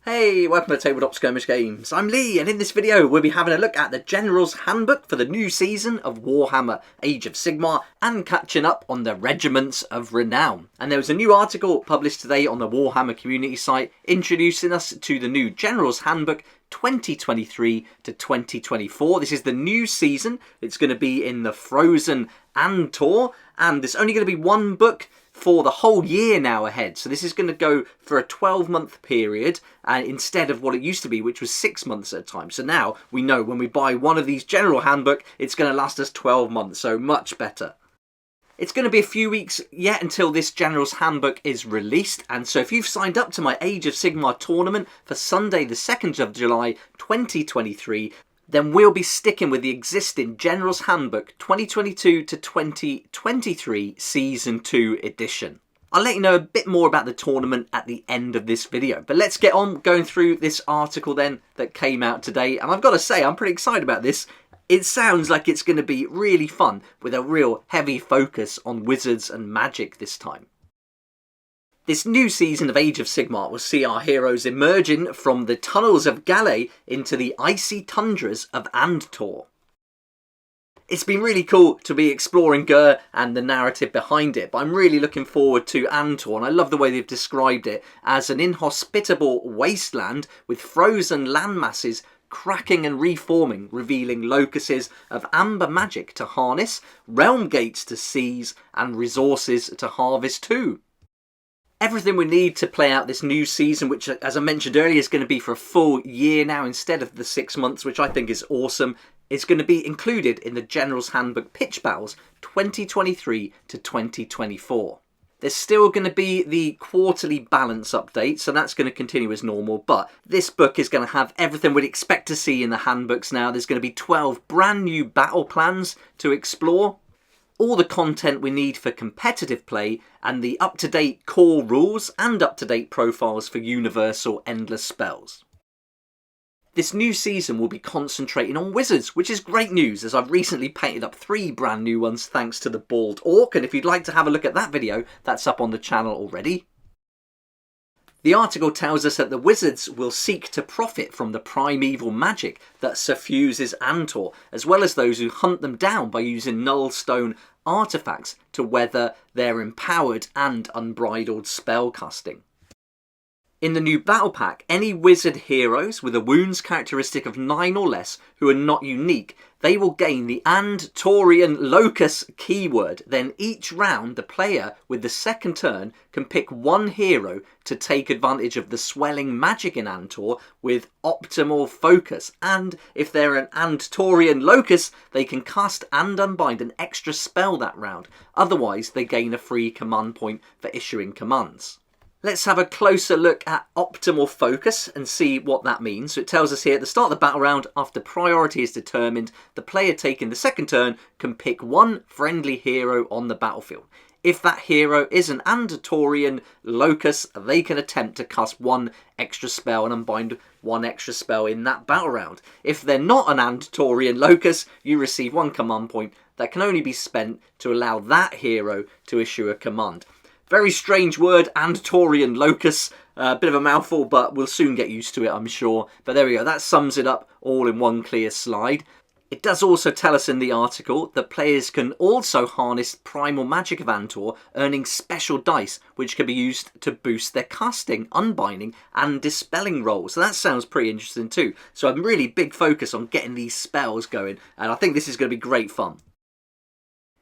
Hey, welcome to Tabletop Skirmish Games. I'm Lee, and in this video we'll be having a look at the General's Handbook for the new season of Warhammer Age of Sigmar and catching up on the Regiments of Renown. And there was a new article published today on the Warhammer community site introducing us to the new General's Handbook 2023 to 2024. This is the new season. It's going to be in the Frozen Andtor, and there's only going to be one book for the whole year now ahead. So this is going to go for a 12-month period instead of what it used to be, which was 6 months at a time. So now we know when we buy one of these General Handbook, it's going to last us 12 months, so much better. It's going to be a few weeks yet until this General's Handbook is released, and so if you've signed up to my Age of Sigmar tournament for Sunday the 2nd of July 2023, then we'll be sticking with the existing General's Handbook 2022 to 2023 Season 2 edition. I'll let you know a bit more about the tournament at the end of this video, but let's get on going through this article then that came out today, and I've got to say I'm pretty excited about this. It sounds like it's going to be really fun with a real heavy focus on wizards and magic this time. This new season of Age of Sigmar will see our heroes emerging from the tunnels of Galley into the icy tundras of Andtor. It's been really cool to be exploring Gur and the narrative behind it, but I'm really looking forward to Andtor, and I love the way they've described it as an inhospitable wasteland with frozen landmasses cracking and reforming, revealing locuses of amber magic to harness, realm gates to seize, and resources to harvest too. Everything we need to play out this new season, which, as I mentioned earlier, is going to be for a full year now instead of the 6 months, which I think is awesome, is going to be included in the General's Handbook Pitch Battles 2023 to 2024. There's still going to be the quarterly balance update, so that's going to continue as normal, but this book is going to have everything we'd expect to see in the handbooks now. There's going to be 12 brand new battle plans to explore, all the content we need for competitive play, and the up-to-date core rules and up-to-date profiles for universal endless spells. This new season will be concentrating on wizards, which is great news as I've recently painted up 3 brand new ones thanks to the Bald Orc, and if you'd like to have a look at that video, that's up on the channel already. The article tells us that the wizards will seek to profit from the primeval magic that suffuses Andtor, as well as those who hunt them down by using nullstone artifacts to weather their empowered and unbridled spellcasting. In the new battle pack, any wizard heroes with a wounds characteristic of 9 or less who are not unique, they will gain the Andtorian Locus keyword. Then each round, the player with the second turn can pick one hero to take advantage of the swelling magic in Andtor with optimal focus. And if they're an Andtorian Locus, they can cast and unbind an extra spell that round. Otherwise, they gain a free command point for issuing commands. Let's have a closer look at optimal focus and see what that means. So it tells us here at the start of the battle round, after priority is determined, the player taking the second turn can pick one friendly hero on the battlefield. If that hero is an Andtorian Locus, they can attempt to cast one extra spell and unbind one extra spell in that battle round. If they're not an Andtorian Locus, you receive one command point that can only be spent to allow that hero to issue a command. Very strange word, Andtorian Locus. A bit of a mouthful, but we'll soon get used to it, I'm sure. But there we go, that sums it up all in one clear slide. It does also tell us in the article that players can also harness primal magic of Andtor, earning special dice, which can be used to boost their casting, unbinding, and dispelling rolls. So that sounds pretty interesting too. So I'm really big focus on getting these spells going, and I think this is going to be great fun.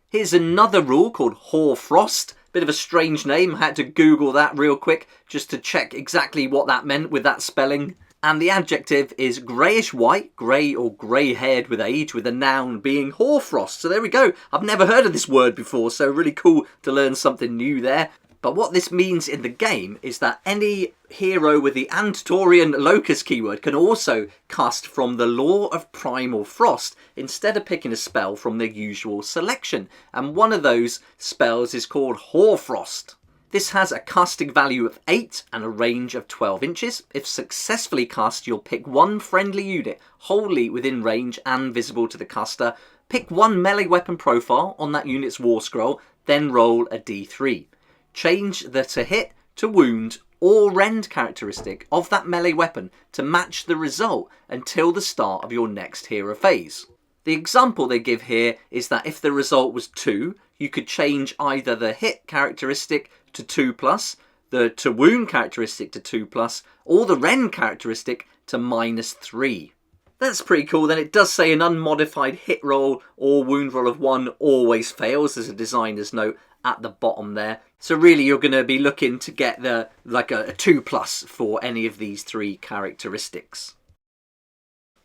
Here's another rule called Hoarfrost. Bit of a strange name, I had to Google that real quick just to check exactly what that meant with that spelling. And the adjective is greyish-white, grey or grey-haired with age, with the noun being hoarfrost. So there we go, I've never heard of this word before, so really cool to learn something new there. But what this means in the game is that any hero with the Andtorian Locus keyword can also cast from the Law of Primal Frost instead of picking a spell from their usual selection. And one of those spells is called Hoarfrost. This has a casting value of 8 and a range of 12 inches. If successfully cast, you'll pick one friendly unit wholly within range and visible to the caster. Pick one melee weapon profile on that unit's war scroll, then roll a d3. Change the to hit to wound or rend characteristic of that melee weapon to match the result until the start of your next hero phase. The example they give here is that if the result was 2, you could change either the hit characteristic to 2+, the to wound characteristic to 2+, or the rend characteristic to -3. That's pretty cool. Then it does say an unmodified hit roll or wound roll of 1 always fails. There's a designer's note at the bottom there. So really you're going to be looking to get a 2+ for any of these 3 characteristics.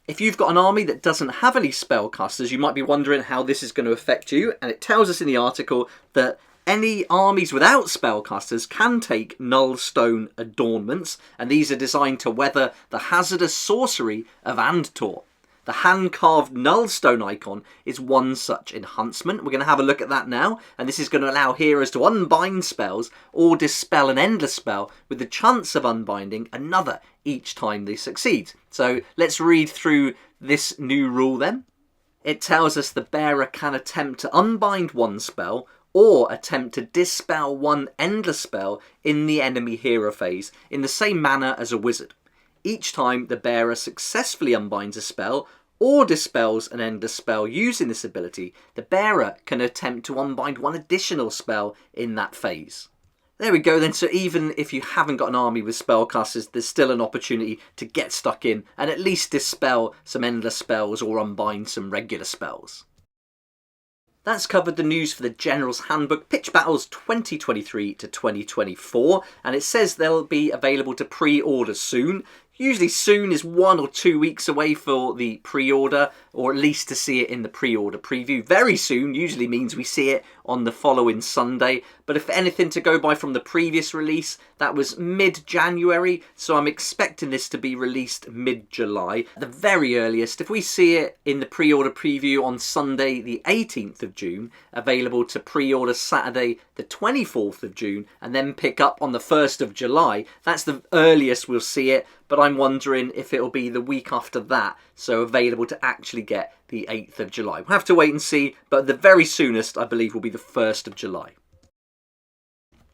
If you've got an army that doesn't have any spellcasters, you might be wondering how this is going to affect you, and it tells us in the article that any armies without spellcasters can take null stone adornments, and these are designed to weather the hazardous sorcery of Andtor. The hand-carved null stone icon is one such enhancement. We're going to have a look at that now, and this is going to allow heroes to unbind spells or dispel an endless spell with the chance of unbinding another each time they succeed. So let's read through this new rule then. It tells us the bearer can attempt to unbind one spell or attempt to dispel one endless spell in the enemy hero phase in the same manner as a wizard. Each time the bearer successfully unbinds a spell or dispels an endless spell using this ability, the bearer can attempt to unbind one additional spell in that phase. There we go then, so even if you haven't got an army with spellcasters, there's still an opportunity to get stuck in and at least dispel some endless spells or unbind some regular spells. That's covered the news for the General's Handbook Pitch Battles 2023 to 2024, and it says they'll be available to pre-order soon. Usually soon is 1 or 2 weeks away for the pre-order, or at least to see it in the pre-order preview. Very soon usually means we see it on the following Sunday, but if anything to go by from the previous release, that was mid-January, so I'm expecting this to be released mid-July. At the very earliest, if we see it in the pre-order preview on Sunday the 18th of June, available to pre-order Saturday the 24th of June, and then pick up on the 1st of July, that's the earliest we'll see it, but I'm wondering if it'll be the week after that, so available to actually get the 8th of July. We'll have to wait and see, but the very soonest, I believe, will be the 1st of July.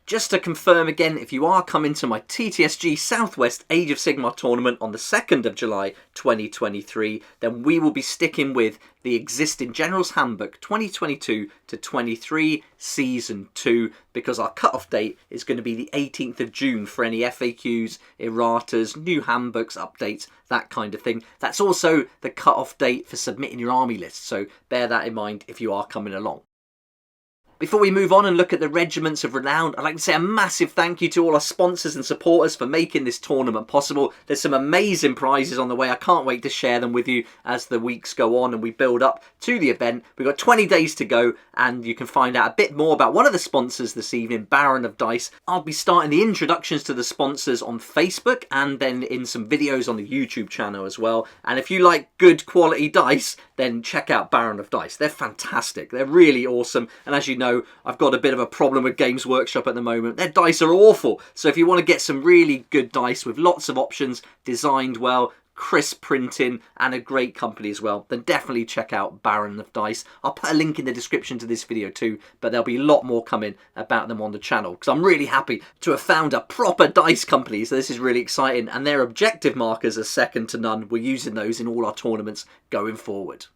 Just to confirm again, if you are coming to my TTSG Southwest Age of Sigmar tournament on the 2nd of July 2023, then we will be sticking with the existing General's Handbook 2022 to 23 Season 2, because our cut-off date is going to be the 18th of June for any FAQs, erratas, new handbooks, updates, that kind of thing. That's also the cut-off date for submitting your army list, so bear that in mind if you are coming along. Before we move on and look at the Regiments of Renown, I'd like to say a massive thank you to all our sponsors and supporters for making this tournament possible. There's some amazing prizes on the way. I can't wait to share them with you as the weeks go on and we build up to the event. We've got 20 days to go, and you can find out a bit more about one of the sponsors this evening, Baron of Dice. I'll be starting the introductions to the sponsors on Facebook and then in some videos on the YouTube channel as well. And if you like good quality dice, then check out Baron of Dice. They're fantastic. They're really awesome. And as you know, I've got a bit of a problem with Games Workshop at the moment. Their dice are awful. So if you want to get some really good dice with lots of options, designed well, crisp printing, and a great company as well, then definitely check out Baron of Dice. I'll put a link in the description to this video too, but there'll be a lot more coming about them on the channel, because I'm really happy to have found a proper dice company, so this is really exciting, and their objective markers are second to none. We're using those in all our tournaments going forward.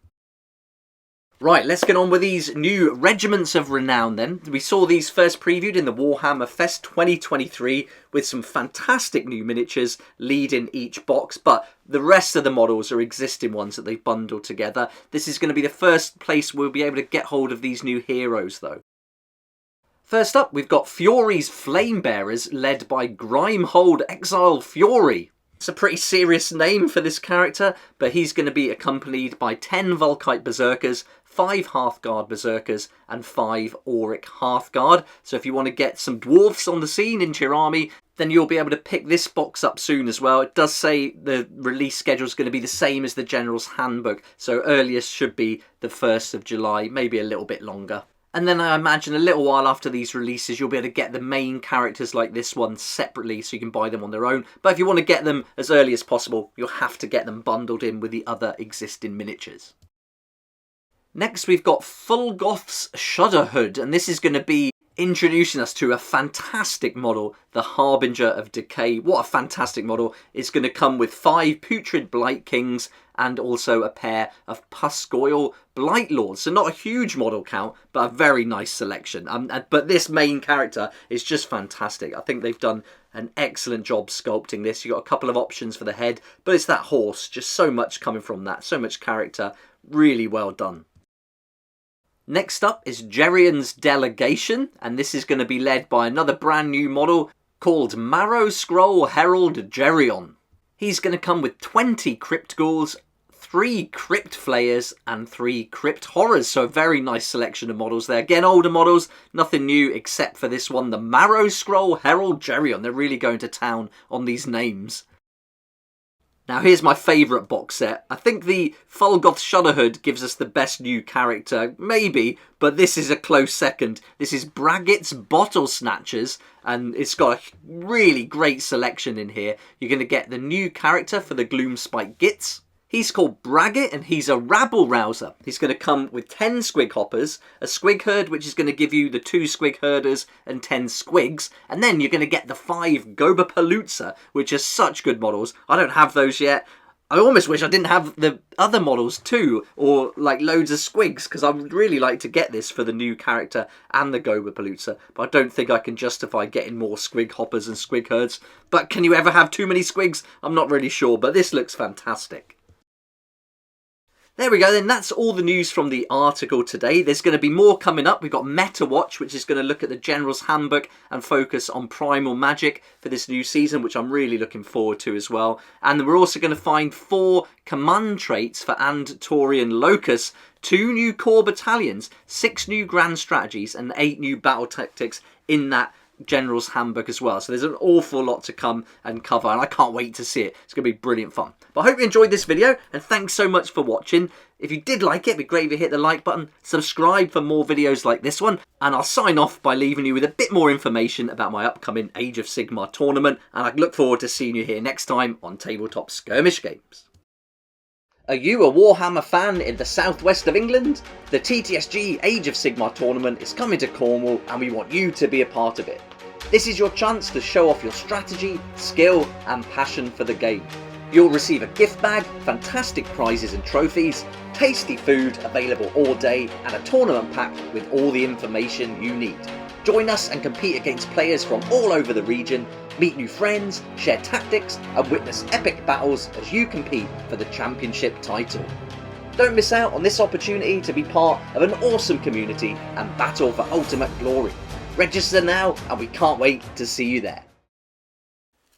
Right, let's get on with these new Regiments of Renown then. We saw these first previewed in the Warhammer Fest 2023 with some fantastic new miniatures leading each box, but the rest of the models are existing ones that they've bundled together. This is going to be the first place we'll be able to get hold of these new heroes though. First up, we've got Fury's Flame Bearers led by Grimehold Exile Fury. It's a pretty serious name for this character, but he's going to be accompanied by 10 Volkite Berserkers, 5 Hearthguard Berserkers, and 5 Auric Hearthguard. So if you want to get some dwarfs on the scene into your army, then you'll be able to pick this box up soon as well. It does say the release schedule is going to be the same as the General's Handbook, so earliest should be the 1st of July, maybe a little bit longer. And then I imagine a little while after these releases, you'll be able to get the main characters like this one separately, so you can buy them on their own. But if you want to get them as early as possible, you'll have to get them bundled in with the other existing miniatures. Next, we've got Fulgoth's Shudderhood, and this is going to be introducing us to a fantastic model, the Harbinger of Decay. What a fantastic model. It's going to come with 5 Putrid Blight Kings and also a pair of Pusgoyle Blight Lords. So not a huge model count, but a very nice selection. But this main character is just fantastic. I think they've done an excellent job sculpting this. You've got a couple of options for the head, but it's that horse. Just so much coming from that. So much character. Really well done. Next up is Gerion's Delegation, and this is going to be led by another brand new model called Marrow Scroll Herald Gerion. He's going to come with 20 Crypt Ghouls, 3 Crypt Flayers and 3 Crypt Horrors, so a very nice selection of models there. Again, older models, nothing new except for this one, the Marrow Scroll Herald Gerion. They're really going to town on these names. Now here's my favourite box set. I think the Fulgoth Shudderhood gives us the best new character, maybe, but this is a close second. This is Braggett's Bottle Snatchers, and it's got a really great selection in here. You're going to get the new character for the Gloomspite Gits. He's called Braggett, and he's a rabble rouser. He's going to come with 10 Squig Hoppers, a Squig Herd, which is going to give you the 2 Squig Herders and 10 Squigs, and then you're going to get the 5 Gobapalooza, which are such good models. I don't have those yet. I almost wish I didn't have the other models too, or like loads of Squigs, because I would really like to get this for the new character and the Gobapalooza, but I don't think I can justify getting more Squig Hoppers and Squig Herds. But can you ever have too many Squigs? I'm not really sure, but this looks fantastic. There we go then, that's all the news from the article today. There's going to be more coming up. We've got Meta Watch, which is going to look at the General's Handbook and focus on Primal Magic for this new season, which I'm really looking forward to as well. And we're also going to find 4 command traits for Andtorian Locus, 2 new core battalions, 6 new grand strategies and 8 new battle tactics in that General's Handbook as well. So there's an awful lot to come and cover, and I can't wait to see it. It's going to be brilliant fun. But I hope you enjoyed this video, and thanks so much for watching. If you did like it, it'd be great if you hit the like button, subscribe for more videos like this one, and I'll sign off by leaving you with a bit more information about my upcoming Age of Sigmar tournament, and I look forward to seeing you here next time on Tabletop Skirmish Games. Are you a Warhammer fan in the southwest of England? The TTSG Age of Sigmar tournament is coming to Cornwall, and we want you to be a part of it. This is your chance to show off your strategy, skill and passion for the game. You'll receive a gift bag, fantastic prizes and trophies, tasty food available all day, and a tournament pack with all the information you need. Join us and compete against players from all over the region, meet new friends, share tactics and witness epic battles as you compete for the championship title. Don't miss out on this opportunity to be part of an awesome community and battle for ultimate glory. Register now and we can't wait to see you there.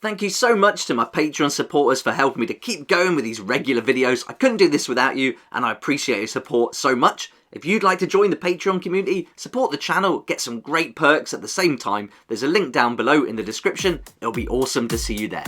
Thank you so much to my Patreon supporters for helping me to keep going with these regular videos. I couldn't do this without you, and I appreciate your support so much. If you'd like to join the Patreon community, support the channel, get some great perks at the same time, there's a link down below in the description. It'll be awesome to see you there.